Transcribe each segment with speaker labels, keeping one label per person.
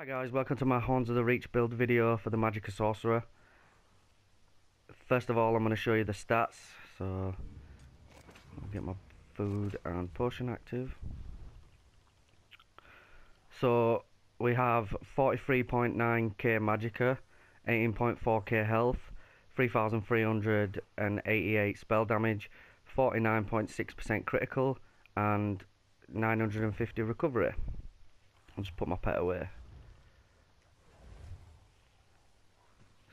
Speaker 1: Hi guys, welcome to my Horns of the Reach build video for the Magic of Sorcerer. First of all, I'm going to show you the stats, so I'll get my food and potion active. So we have 43.9k magicka, 18.4k health, 3,388 spell damage, 49.6% critical, and 950 recovery. I'll just put my pet away.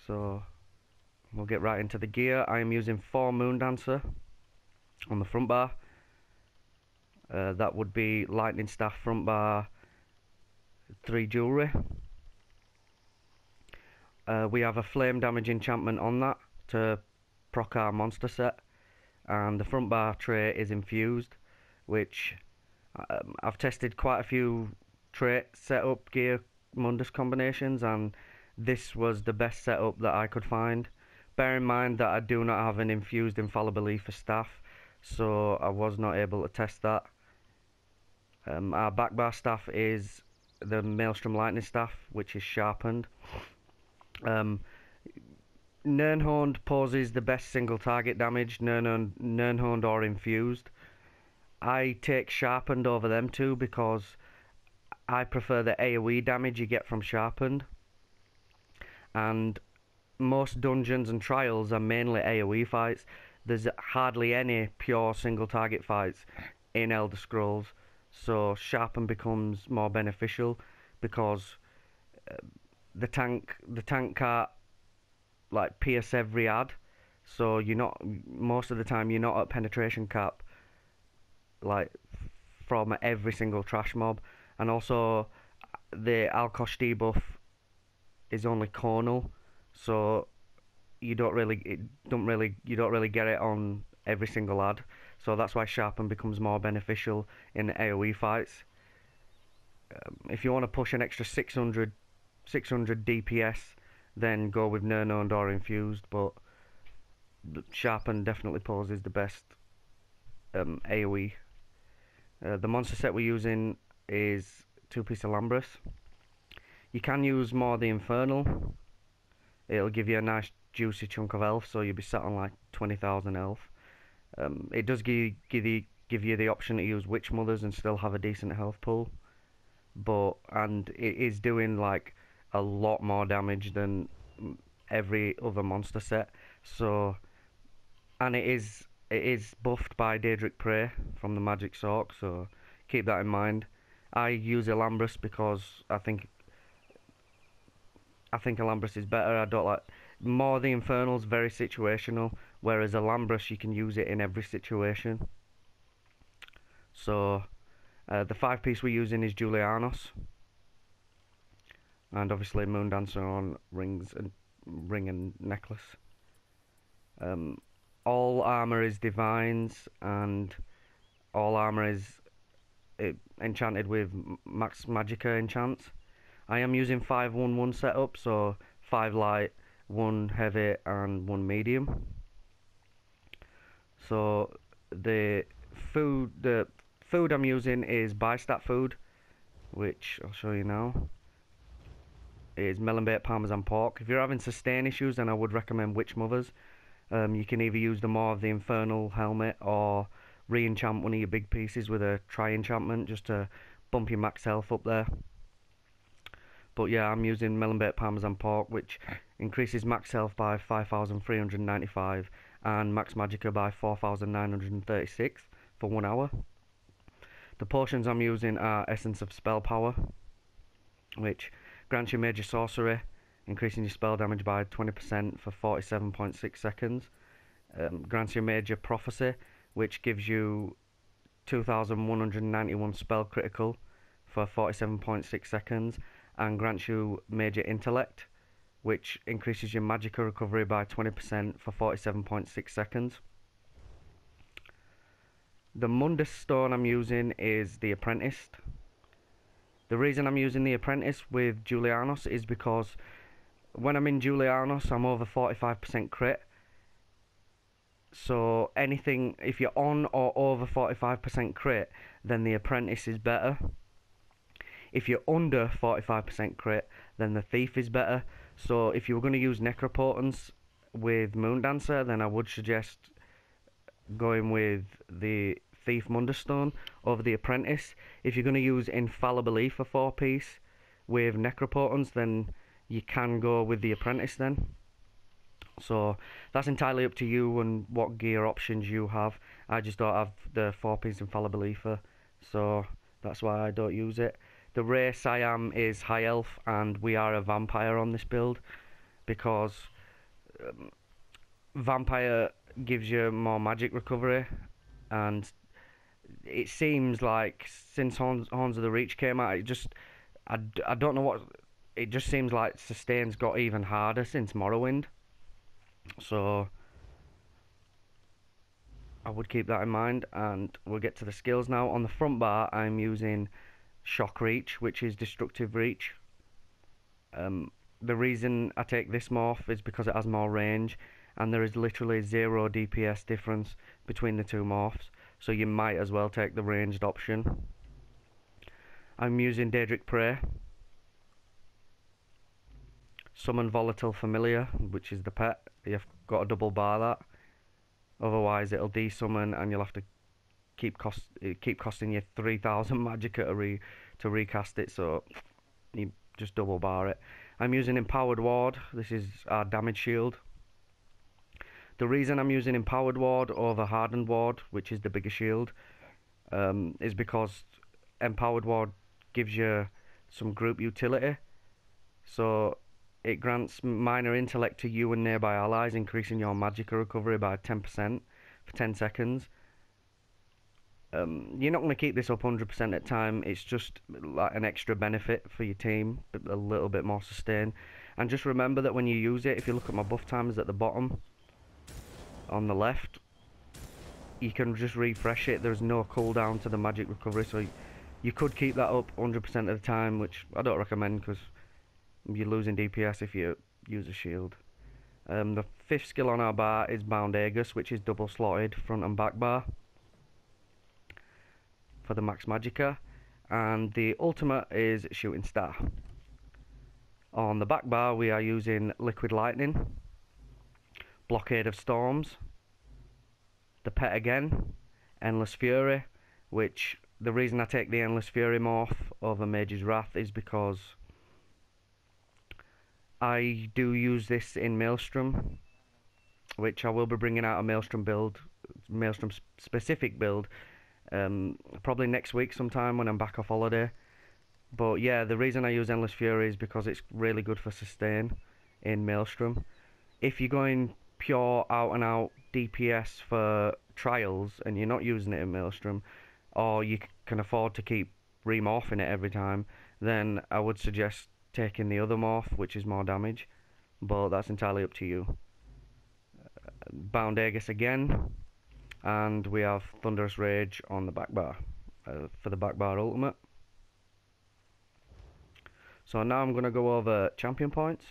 Speaker 1: So we'll get right into the gear. I am using 4 Moon Dancer on the front bar. That would be Lightning Staff front bar, 3 jewellery. We have a flame damage enchantment on that to proc our monster set, and the front bar trait is infused, which I've tested quite a few trait setup gear Mundus combinations, and this was the best setup that I could find. Bear in mind that I do not have an infused infallibility for staff, so I was not able to test that. Our back bar staff is the Maelstrom Lightning Staff, which is sharpened. Nirnhorned poses the best single target damage, Nirnhorned or infused. I take sharpened over them two because I prefer the AoE damage you get from sharpened. And most dungeons and trials are mainly AoE fights. There's hardly any pure single target fights in Elder Scrolls, so sharpen becomes more beneficial because the tank can't like pierce every ad, so you're not, most of the time you're not at penetration cap like from every single trash mob. And also the Alkosh debuff is only cornel, so you don't really get it on every single ad. So that's why sharpen becomes more beneficial in AoE fights. If you want to push an extra 600 DPS, then go with Nirnhorned or infused, but sharpen definitely poses the best AoE. The monster set we're using is 2-piece Alambris. You can use more of the Infernal. It'll give you a nice juicy chunk of health, so you'll be sat on like 20,000 health. It does give you the option to use Witch Mothers and still have a decent health pool, and it is doing like a lot more damage than every other monster set. So, and it is buffed by Daedric Prey from the Magic Sorc, so keep that in mind. I use Alambris because I think Alambris is better. I don't like more the Infernal's very situational, whereas Alambris you can use it in every situation. So the 5-piece we're using is Julianos, and obviously Moon Dancer on ring and necklace. All armor is divines, and all armor is enchanted with max magicka enchants. I am using 5-1-1 setup, so 5 light, 1 heavy, and 1 medium. So the food I'm using is Bystat food, which I'll show you now. It is melon bait parmesan pork. If you're having sustain issues, then I would recommend Witch Mothers. You can either use the more of the Infernal helmet or re-enchant one of your big pieces with a tri-enchantment just to bump your max health up there. But yeah, I'm using melon bait parmesan pork, which increases max health by 5,395 and max magicka by 4,936 for 1 hour. The potions I'm using are Essence of Spell Power, which grants you major sorcery, increasing your spell damage by 20% for 47.6 seconds. Grants you major prophecy, which gives you 2,191 spell critical for 47.6 seconds, and grants you major intellect, which increases your magicka recovery by 20% for 47.6 seconds. The Mundus stone I'm using is the Apprenticed. The reason I'm using the Apprentice with Julianos is because when I'm in Julianos I'm over 45% crit. So anything, if you're on or over 45% crit, then the Apprentice is better. If you're under 45% crit, then the Thief is better. So if you were going to use Necropotence with Moondancer, then I would suggest going with the Thief Munderstone over the Apprentice. If you're going to use Infallible for 4-piece with Necropotence, then you can go with the Apprentice then. So that's entirely up to you and what gear options you have. I just don't have the 4-piece Infallible Ether, so that's why I don't use it. The race I am is High Elf, and we are a Vampire on this build, because Vampire gives you more magic recovery, and it seems like since Horns of the Reach came out, I don't know what, it just seems like Sustain's got even harder since Morrowind. So I would keep that in mind, and we'll get to the skills now. On the front bar, I'm using Shock Reach, which is Destructive Reach. The reason I take this morph is because it has more range, and there is literally 0 DPS difference between the two morphs, so you might as well take the ranged option. I'm using Daedric Prey. Summon Volatile Familiar, which is the pet. You've got to double bar that, otherwise it'll desummon and you'll have to keep costing you 3,000 magicka to recast it, so you just double bar it. I'm using Empowered Ward. This is our damage shield. The reason I'm using Empowered Ward over Hardened Ward, which is the bigger shield, is because Empowered Ward gives you some group utility. So it grants minor intellect to you and nearby allies, increasing your magicka recovery by 10% for 10 seconds. You're not going to keep this up 100% at time, it's just like an extra benefit for your team, a little bit more sustain. And just remember that when you use it, if you look at my buff timers at the bottom, on the left, you can just refresh it, there's no cooldown to the magic recovery, so you could keep that up 100% of the time, which I don't recommend because you're losing DPS if you use a shield. The 5th skill on our bar is Bound Aegis, which is double slotted front and back bar for the max magicka, and the ultimate is Shooting Star. On the back bar we are using Liquid Lightning, Blockade of Storms, the pet again, Endless Fury, which the reason I take the Endless Fury morph over Mage's Wrath is because I do use this in Maelstrom, which I will be bringing out a Maelstrom build, Maelstrom specific build, probably next week sometime when I'm back off holiday. But yeah, the reason I use Endless Fury is because it's really good for sustain in Maelstrom. If you're going pure out and out DPS for trials and you're not using it in Maelstrom, or you can afford to keep remorphing it every time, then I would suggest taking the other morph, which is more damage, but that's entirely up to you. Bound Aegis again, and we have Thunderous Rage on the back bar for the back bar ultimate. So now I'm going to go over champion points.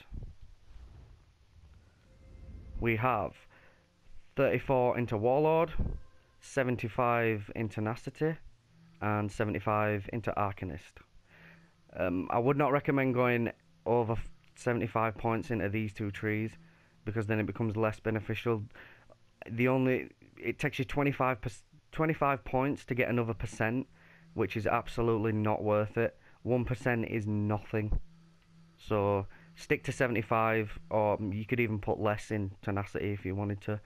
Speaker 1: We have 34 into Warlord, 75 into Tenacity, and 75 into Arcanist. I would not recommend going over 75 points into these two trees, because then it becomes less beneficial. It takes you 25 points to get another percent, which is absolutely not worth it. 1% is nothing. So stick to 75, or you could even put less in Tenacity if you wanted to.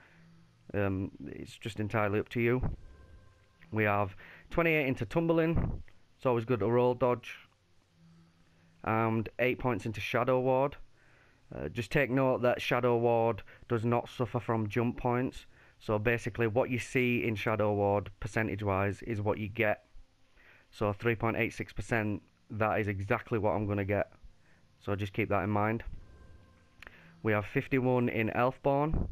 Speaker 1: It's just entirely up to you. We have 28 into Tumbling. It's always good to roll dodge. And 8 points into Shadow Ward. Just take note that Shadow Ward does not suffer from jump points. So basically what you see in Shadow Ward percentage wise is what you get. So 3.86%, that is exactly what I'm going to get. So just keep that in mind. We have 51 in Elfborn,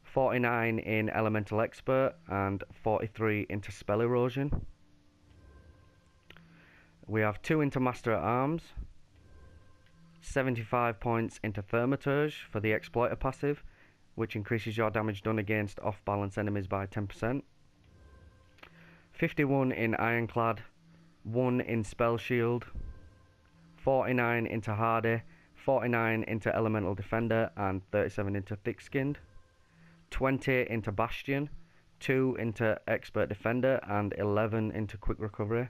Speaker 1: 49 in Elemental Expert, and 43 into Spell Erosion. We have 2 into Master at Arms, 75 points into Thaumaturge for the Exploiter passive, which increases your damage done against off-balance enemies by 10%. 51 in Ironclad, 1 in Spell Shield, 49 into Hardy, 49 into Elemental Defender, and 37 into Thick Skinned, 20 into Bastion, 2 into Expert Defender, and 11 into Quick Recovery.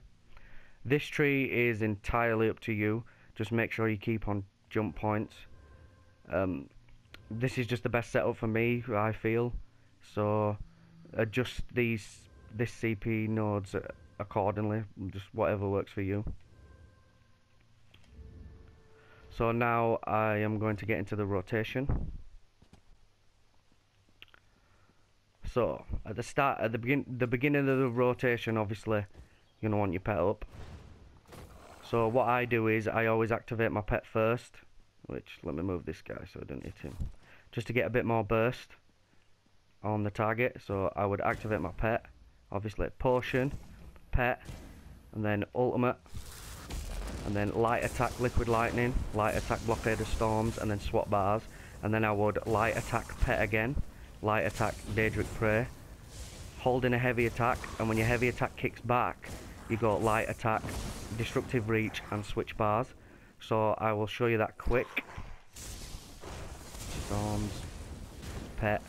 Speaker 1: This tree is entirely up to you. Just make sure you keep on jump points. This is just the best setup for me, I feel. So adjust this CP nodes accordingly, just whatever works for you. So now I am going to get into the rotation. So at the beginning of the rotation, obviously you're gonna want your pet up. So what I do is I always activate my pet first, which, let me move this guy so I don't hit him, just to get a bit more burst on the target. So I would activate my pet, obviously potion, pet, and then ultimate, and then light attack liquid lightning, light attack blockade of storms, and then swap bars, and then I would light attack pet again, light attack Daedric Prey, holding a heavy attack, and when your heavy attack kicks back you go light attack, destructive reach, and switch bars. So I will show you that quick. Storms, pet,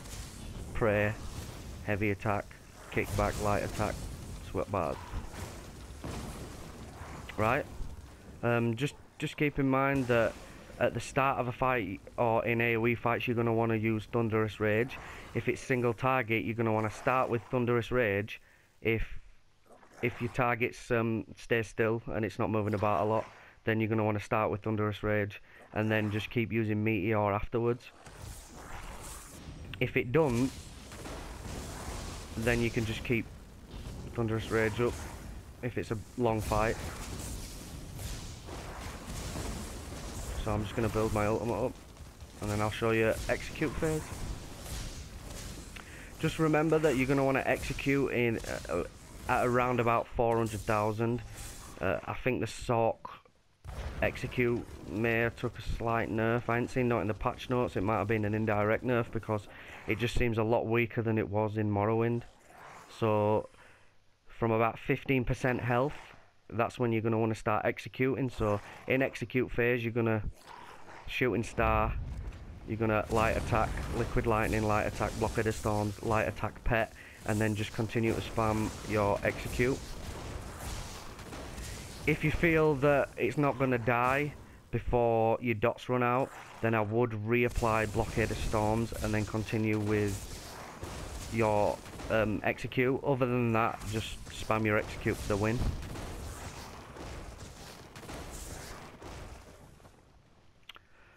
Speaker 1: prey, heavy attack, kickback, light attack, switch bars. Right? Just keep in mind that at the start of a fight or in AoE fights you're going to want to use Thunderous Rage. If it's single target you're going to want to start with Thunderous Rage. If your target stays still and it's not moving about a lot, then you're going to want to start with Thunderous Rage and then just keep using Meteor afterwards. If it doesn't, then you can just keep Thunderous Rage up if it's a long fight. So I'm just going to build my ultimate up and then I'll show you execute phase. Just remember that you're going to want to execute in at around about 400,000. I think the Sorc execute may have took a slight nerf. I ain't seen that in the patch notes. It might have been an indirect nerf because it just seems a lot weaker than it was in Morrowind. So from about 15% health, that's when you're going to want to start executing. So in execute phase you're going to shooting star, you're going to light attack liquid lightning, light attack blockade of storms, light attack pet, and then just continue to spam your execute. If you feel that it's not going to die before your dots run out, then I would reapply blockade of storms and then continue with your execute. Other than that, just spam your execute for the win.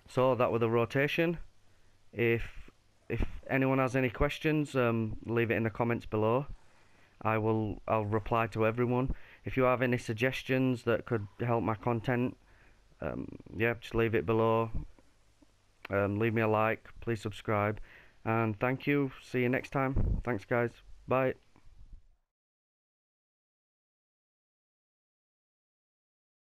Speaker 1: So that was the rotation. If anyone has any questions, leave it in the comments below. I'll reply to everyone. If you have any suggestions that could help my content, yeah, just leave it below. Leave me a like, please subscribe, and thank you. See you next time. Thanks guys, bye.